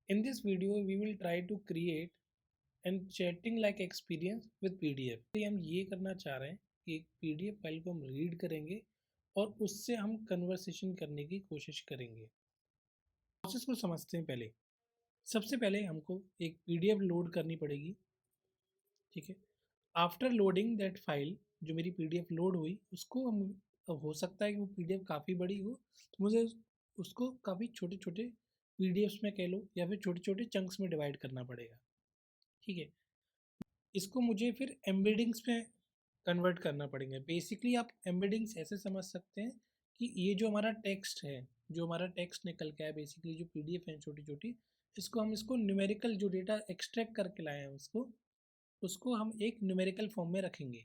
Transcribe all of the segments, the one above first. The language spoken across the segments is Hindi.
In this video, we will try to create and chatting like experience with PDF। तो हम ये करना चाह रहे हैं कि एक PDF फाइल को हम रीड करेंगे और उससे हम कन्वर्सेशन करने की कोशिश करेंगे। प्रोसेस को समझते हैं पहले। सबसे पहले हमको एक PDF लोड करनी पड़ेगी, ठीक है। आफ्टर लोडिंग दैट फाइल, जो मेरी PDF लोड हुई उसको हम, अब हो सकता है कि वो PDF काफ़ी बड़ी हो, तो मुझे उसको काफ़ी छोटे छोटे PDFs में कह लो या फिर छोटे छोटे चंक्स में डिवाइड करना पड़ेगा, ठीक है। इसको मुझे फिर एम्बेडिंग्स में कन्वर्ट करना पड़ेगा। बेसिकली आप एम्बेडिंग्स ऐसे समझ सकते हैं कि ये जो हमारा टेक्स्ट है, जो हमारा टेक्स्ट निकल के आया, बेसिकली जो PDF है छोटी छोटी, इसको हम इसको न्यूमेरिकल जो डेटा एक्सट्रैक्ट करके लाए हैं उसको हम एक न्यूमेरिकल फॉर्म में रखेंगे,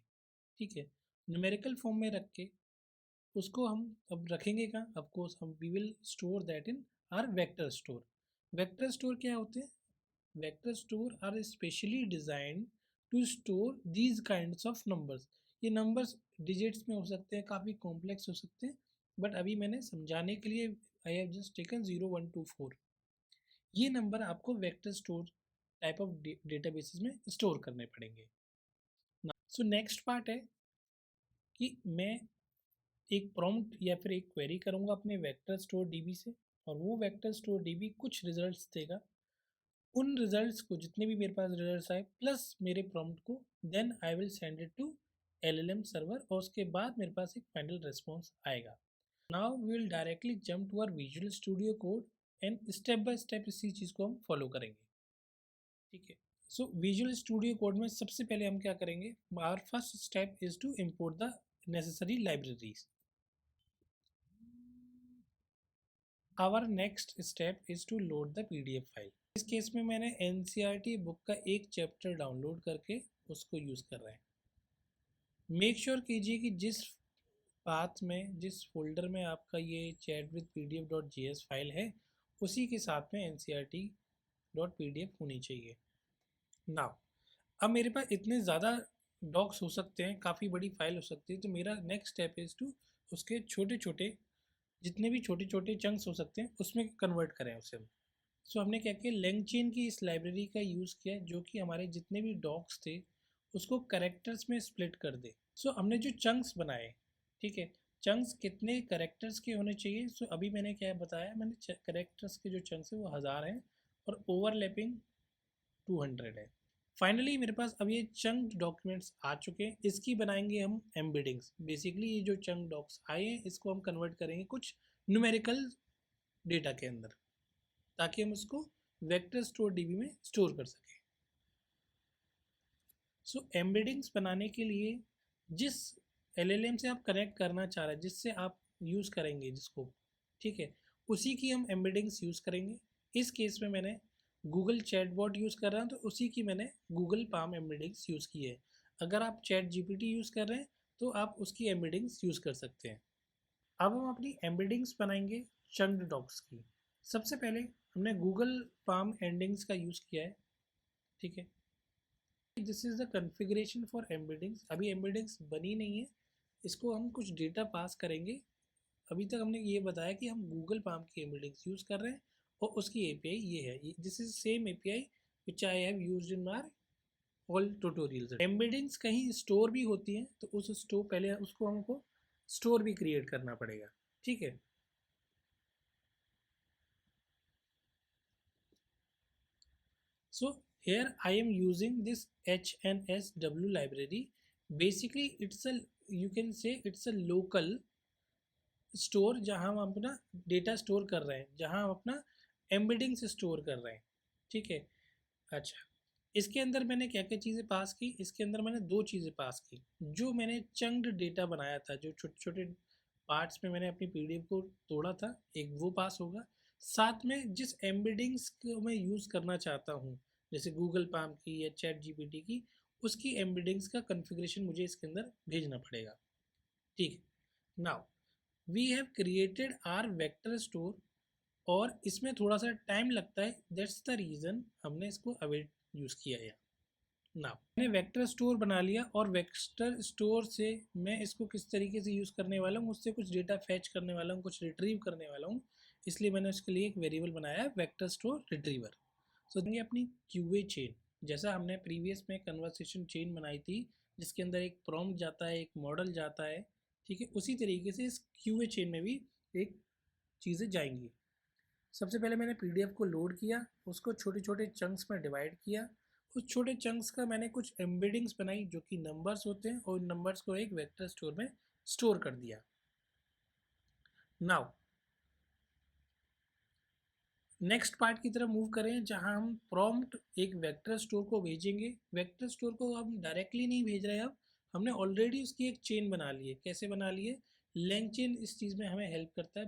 ठीक है। न्यूमेरिकल फॉर्म में रख के उसको हम अब रखेंगे कहाँ, ऑफकोर्स हम we will store that in our vector store. Vector store क्या होते हैं? Vector store are specially designed to store these kinds of numbers. ये नंबर्स डिजिट्स में हो सकते हैं, काफ़ी कॉम्प्लेक्स हो सकते हैं, बट अभी मैंने समझाने के लिए आई हैव जस्ट टेकन 0 1 2 4। ये नंबर आपको vector store type of databases में स्टोर करने पड़ेंगे। सो नेक्स्ट पार्ट है कि मैं एक प्रॉम्प्ट या फिर एक क्वेरी करूँगा अपने वेक्टर स्टोर डीबी से, और वो वेक्टर स्टोर डीबी कुछ रिजल्ट्स देगा। उन रिजल्ट्स को, जितने भी मेरे पास रिजल्ट्स आए प्लस मेरे प्रॉम्प्ट को, then I will send it to LLM server, और उसके बाद मेरे पास एक फाइनल रिस्पॉन्स आएगा। Now we will directly jump to our Visual Studio Code and step by step इसी चीज़ को हम फॉलो करेंगे, ठीक है। सो विजुअल स्टूडियो कोड में सबसे पहले हम क्या करेंगे, our first step is to import the necessary libraries. Our next step is to load the PDF file. इस केस में मैंने NCERT बुक का एक चैप्टर डाउनलोड करके उसको यूज़ कर रहे हैं। मेक श्योर कीजिए कि जिस पाथ में, जिस फोल्डर में आपका ये चैट विद pdf.js फाइल है, उसी के साथ में NCERT.pdf होनी चाहिए। नाउ अब मेरे पास इतने ज़्यादा डॉक्स हो सकते हैं, काफ़ी बड़ी फाइल हो सकती है, तो मेरा नेक्स्ट स्टेप इज़ टू उसके छोटे छोटे, जितने भी छोटे छोटे चंक्स हो सकते हैं उसमें कन्वर्ट करें उसे हम। सो हमने क्या किया, LangChain की इस लाइब्रेरी का यूज़ किया, जो कि हमारे जितने भी डॉक्स थे उसको करेक्टर्स में स्प्लिट कर दे। सो हमने जो चंक्स बनाए, ठीक है, चंक्स कितने करेक्टर्स के होने चाहिए। सो अभी मैंने क्या बताया, मैंने करेक्टर्स के जो चंक्स है वो 1000 हैं और ओवरलैपिंग 200 है। फाइनली मेरे पास अब ये चंक डॉक्यूमेंट्स आ चुके हैं, इसकी बनाएंगे हम एम्बेडिंग्स। बेसिकली ये जो चंक डॉक्स आए हैं इसको हम कन्वर्ट करेंगे कुछ न्यूमेरिकल डेटा के अंदर, ताकि हम उसको वेक्टर स्टोर डीबी में स्टोर कर सकें। सो एम्बेडिंग्स बनाने के लिए जिस LLM से आप कनेक्ट करना चाह रहे हैं, जिससे आप यूज़ करेंगे जिसको, ठीक है, उसी की हम एम्बेडिंग्स यूज़ करेंगे। इस केस में मैंने गूगल चैटबॉट यूज़ कर रहा हूँ, तो उसी की मैंने गूगल पाम एम्बेडिंग्स यूज़ की है। अगर आप ChatGPT यूज़ कर रहे हैं तो आप उसकी एम्बेडिंग्स यूज़ कर सकते हैं। अब हम अपनी एम्बेडिंग्स बनाएंगे चंक्ड डॉक्स की। सबसे पहले हमने गूगल पाम एंडिंग्स का यूज़ किया है, ठीक है। This is the configuration for embeddings. अभी एम्बेडिंग्स बनी नहीं है, इसको हम कुछ डेटा पास करेंगे। अभी तक हमने ये बताया कि हम गूगल पाम की एम्बेडिंग्स यूज़ कर रहे हैं और उसकी API ये है। This is same API which I have used in my all tutorials. Embeddings कहीं स्टोर भी होती हैं, तो उस स्टोर, पहले उसको हमको स्टोर भी क्रिएट करना पड़ेगा, ठीक है। So here I am using this HNSW library. Basically it's a, you can say it's a local store जहाँ हम अपना डेटा स्टोर कर रहे हैं, जहाँ हम अपना एम्बेडिंग से स्टोर कर रहे हैं, ठीक है। अच्छा, इसके अंदर मैंने क्या क्या चीज़ें पास की, इसके अंदर मैंने दो चीज़ें पास की। जो मैंने चंक्ड डेटा बनाया था, जो छोटे छोटे पार्ट्स में मैंने अपनी PDF को तोड़ा था, एक वो पास होगा। साथ में जिस एम्बेडिंग्स को मैं यूज़ करना चाहता हूँ, जैसे गूगल पाम की या ChatGPT की, उसकी एम्बेडिंग्स का कन्फिग्रेशन मुझे इसके अंदर भेजना पड़ेगा, ठीक है। Now we have created our vector store, और इसमें थोड़ा सा टाइम लगता है, दैट्स द रीज़न हमने इसको अवेट यूज़ किया है। नाउ मैंने वेक्टर स्टोर बना लिया, और वेक्टर स्टोर से मैं इसको किस तरीके से यूज़ करने वाला हूँ, उससे कुछ डेटा फैच करने वाला हूँ, कुछ रिट्रीव करने वाला हूँ। इसलिए मैंने उसके लिए एक वेरिएबल बनाया है, वेक्टर स्टोर रिट्रीवर। सो देंगे अपनी QA चेन, जैसा हमने प्रीवियस में कन्वर्सेशन चेन बनाई थी जिसके अंदर एक प्रॉम्प्ट जाता है, एक मॉडल जाता है, ठीक है, उसी तरीके से इस QA चेन में भी एक चीज़ें जाएंगी। सबसे पहले मैंने PDF को लोड किया, उसको छोटे छोटे चंक्स में डिवाइड किया, उस छोटे चंक्स का मैंने कुछ एम्बेडिंग्स बनाई जो कि नंबर्स होते हैं, और नंबर्स को एक वेक्टर स्टोर में स्टोर कर दिया। नाउ नेक्स्ट पार्ट की तरफ मूव करें जहां हम प्रॉम्प्ट एक वेक्टर स्टोर को भेजेंगे। वेक्टर स्टोर को हम डायरेक्टली नहीं भेज रहे हैं, अब हमने ऑलरेडी उसकी एक चेन बना ली है। कैसे बना ली है? लैंग चेन इस चीज़ में हमें हेल्प करता है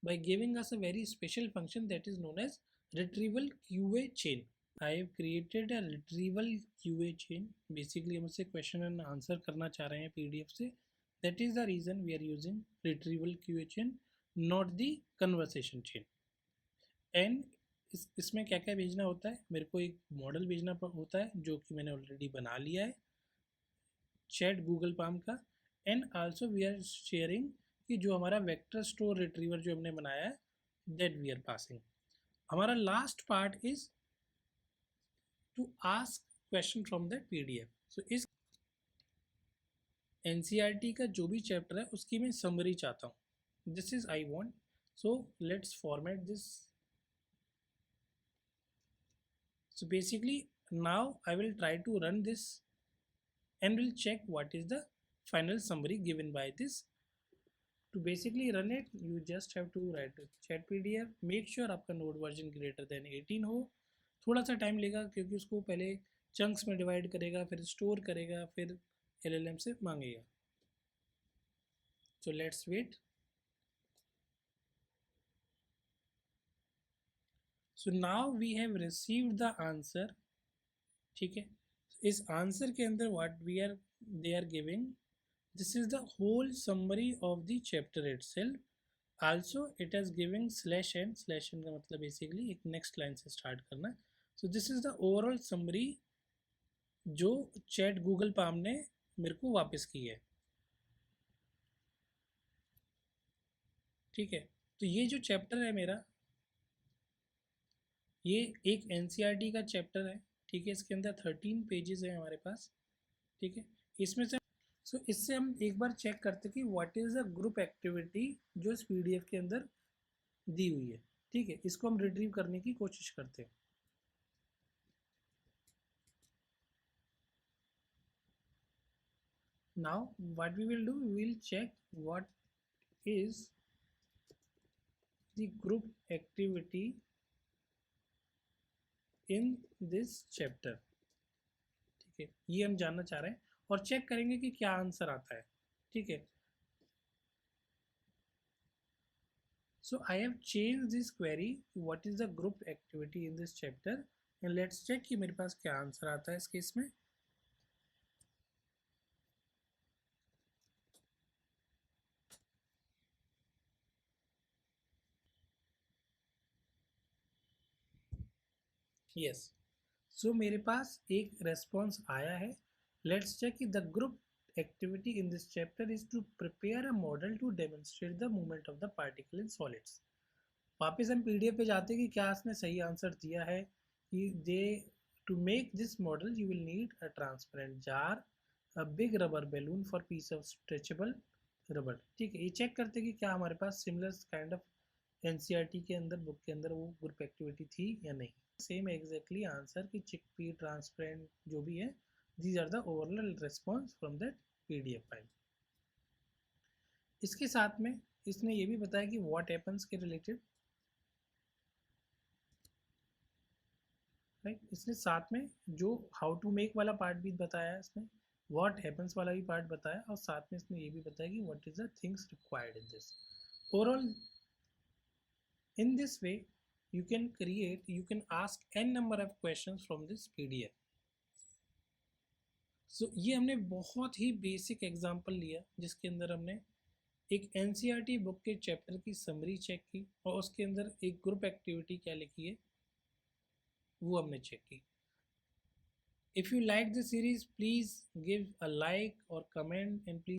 by giving us a very special function that is known as retrieval QA chain. I have created a retrieval QA chain. Basically हम उससे क्वेश्चन एंड आंसर करना चाह रहे हैं PDF से. That is the reason we are using retrieval QA chain, not the conversation chain. And इसमें क्या क्या भेजना होता है? मेरे को एक मॉडल भेजना होता है जो कि मैंने ऑलरेडी बना लिया है चैट गूगल पाम का, and also we are sharing कि जो हमारा वेक्टर स्टोर रिट्रीवर जो हमने बनाया है दैट वी आर पासिंग. हमारा last part is to ask question from that PDF. So इस NCERT का जो भी चैप्टर है उसकी मैं समरी चाहता हूँ. This is I want. So let's format this. So basically now I will try to run this and will check what is the final summary given by this. To basically run it you just have to write chat PDF. make sure आपका नोड वर्जन greater than 18 हो. थोड़ा सा टाइम लेगा क्योंकि उसको पहले चंक्स में डिवाइड करेगा, फिर स्टोर करेगा, फिर LLM से मांगेगा. So let's wait. So now we have received the answer. ठीक है, इस आंसर के अंदर what we are they are giving, this is the whole summary of the chapter itself. Also it is giving /n. /n का मतलब basically एक next line से start करना. So this is the overall summary जो चैट गूगल पाम ने मेरे को वापस की है. ठीक है, तो ये जो चैप्टर है मेरा, ये एक NCERT का चैप्टर है. ठीक है, इसके अंदर 13 पेजेस है हमारे पास. ठीक है, इसमें से इससे हम एक बार चेक करते कि what is the group activity जो इस PDF के अंदर दी हुई है. ठीक है, इसको हम रिट्रीव करने की कोशिश करते हैं. Now what we will do, we will check what is the group activity in this chapter. ठीक है, ये हम जानना चाह रहे हैं और चेक करेंगे कि क्या आंसर आता है. ठीक है, so I have changed this query what is the group activity in this chapter and let's check कि मेरे पास क्या आंसर आता है इस केस में. yes, so मेरे पास एक रेस्पॉन्स आया है. लेट्स चेक कि the group activity in this chapter is to prepare a model to demonstrate the movement of the particle in solids. वापस हम PDF पे जाते हैं कि क्या इसने सही आंसर दिया है कि दे to make this model you will need a transparent jar, a big rubber balloon for piece of stretchable rubber. ठीक है, ये चेक करते हैं कि क्या हमारे पास सिमिलर काइंड ऑफ NCERT के अंदर बुक के अंदर वो ग्रुप एक्टिविटी थी या नहीं. सेम एग्जैक्टली आंसर कि चिकपी ट्रांसपेरेंट जो भी है, these are the overall response from that PDF file. इसके साथ में इसने ये भी बताया कि what happens के रिलेटेड. राइट, इसने साथ में जो हाउ टू मेक वाला पार्ट भी बताया है, इसने व्हाट हैपन्स वाला भी पार्ट बताया, और साथ में इसने ये भी बताया कि what is the things required in this. Overall in this way you can ask n number of questions from this PDF. So ये हमने बहुत ही बेसिक एग्जांपल लिया जिसके अंदर हमने एक NCERT बुक के चैप्टर की समरी चेक की और उसके अंदर एक ग्रुप एक्टिविटी क्या लिखी है वो हमने चेक की. If you like the series, please give a like or comment and please